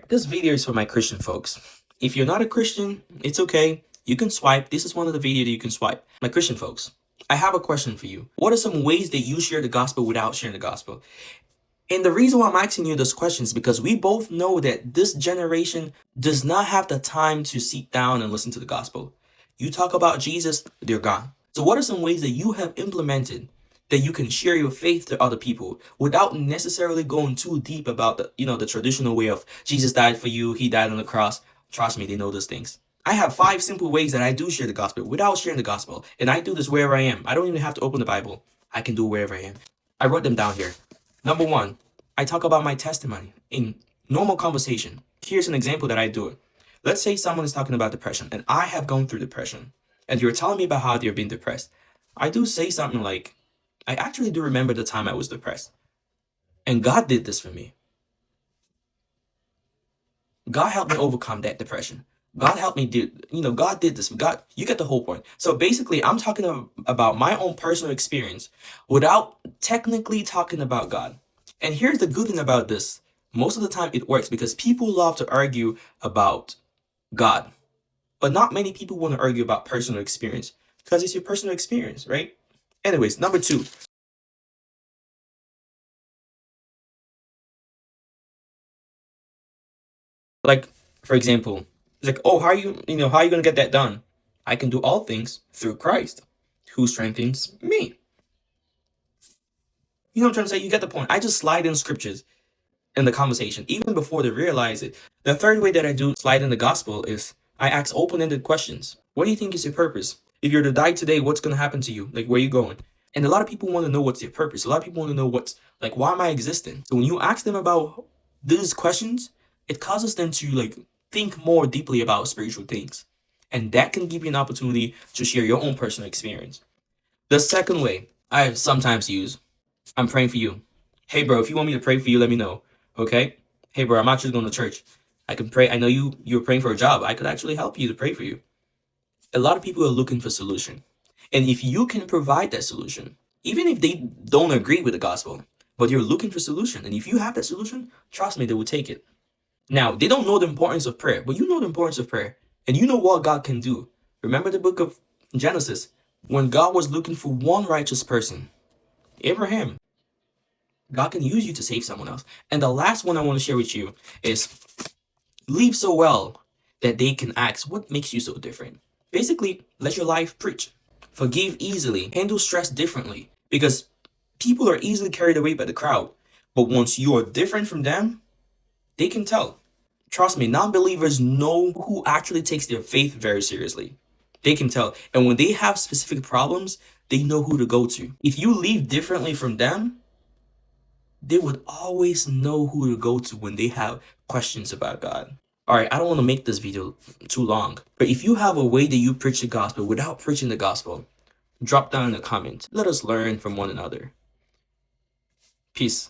This video is for my Christian folks. If you're not a Christian, it's okay. You can swipe. This is one of the videos that you can swipe. My Christian folks, I have a question for you. What are some ways that you share the gospel without sharing the gospel? And the reason why I'm asking you this question is because we both know that this generation does not have the time to sit down and listen to the gospel. You talk about Jesus, they're gone. So what are some ways that you have implemented that you can share your faith to other people without necessarily going too deep about the traditional way of Jesus died for you, he died on the cross. Trust me, they know those things. I have 5 simple ways that I do share the gospel without sharing the gospel. And I do this wherever I am. I don't even have to open the Bible. I can do it wherever I am. I wrote them down here. Number 1, I talk about my testimony in normal conversation. Here's an example that I do. Let's say someone is talking about depression and I have gone through depression and you're telling me about how they're being depressed. I do say something like, I actually do remember the time I was depressed. And God did this for me. God helped me overcome that depression. God helped me God did this. God, you get the whole point. So basically, I'm talking about my own personal experience without technically talking about God. And here's the good thing about this. Most of the time it works because people love to argue about God. But not many people want to argue about personal experience because it's your personal experience, right? Anyways, number 2. Like, for example, it's like, oh, how are you going to get that done? I can do all things through Christ, who strengthens me. You know what I'm trying to say? You get the point. I just slide in scriptures in the conversation, even before they realize it. The third way that I do slide in the gospel is I ask open-ended questions. What do you think is your purpose? If you're to die today, what's going to happen to you? Like, where are you going? And a lot of people want to know what's their purpose. A lot of people want to know why am I existing? So when you ask them about these questions, it causes them to think more deeply about spiritual things. And that can give you an opportunity to share your own personal experience. The second way I sometimes use, I'm praying for you. Hey bro, if you want me to pray for you, let me know. Okay? Hey bro, I'm actually going to church. I can pray. I know you're praying for a job. I could actually help you to pray for you. A lot of people are looking for solution. And if you can provide that solution, even if they don't agree with the gospel, but you're looking for solution, and if you have that solution, trust me, they will take it. Now, they don't know the importance of prayer, but you know the importance of prayer, and you know what God can do. Remember the book of Genesis, when God was looking for one righteous person, Abraham. God can use you to save someone else. And the last one I want to share with you is live so well that they can ask, what makes you so different? Basically, let your life preach. Forgive easily. Handle stress differently. Because people are easily carried away by the crowd. But once you are different from them, they can tell. Trust me, non-believers know who actually takes their faith very seriously. They can tell. And when they have specific problems, they know who to go to. If you live differently from them, they would always know who to go to when they have questions about God. Alright, I don't want to make this video too long, but if you have a way that you preach the gospel without preaching the gospel, drop down in the comments. Let us learn from one another. Peace.